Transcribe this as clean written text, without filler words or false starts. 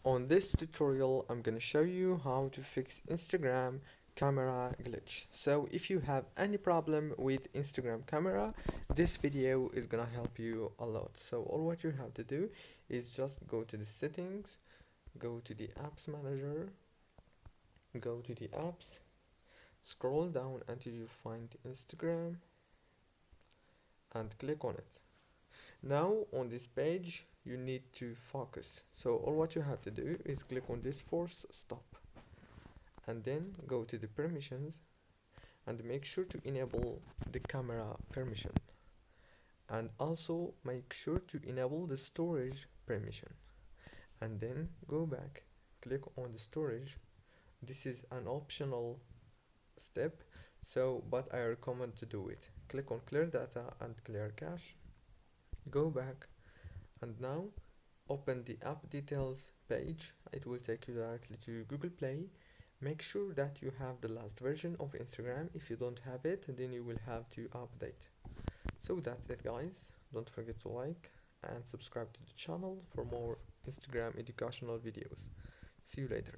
On this tutorial I'm gonna show you how to fix Instagram camera glitch. So if you have any problem with Instagram camera, this video is gonna help you a lot. So all what you have to do is just go to the settings, go to the apps manager, go to the apps, scroll down until you find Instagram and click on it. Now on this page you need to focus, so all what you have to do is click on this force stop and then go to the permissions and make sure to enable the camera permission, and also make sure to enable the storage permission, and then go back, click on the storage. This is an optional step, so but I recommend to do it. Click on clear data and clear cache, go back, and now open the app details page. It will take you directly to Google Play. Make sure that you have the last version of Instagram. If you don't have it, then you will have to update. So that's it guys, don't forget to like and subscribe to the channel for more Instagram educational videos. See you later.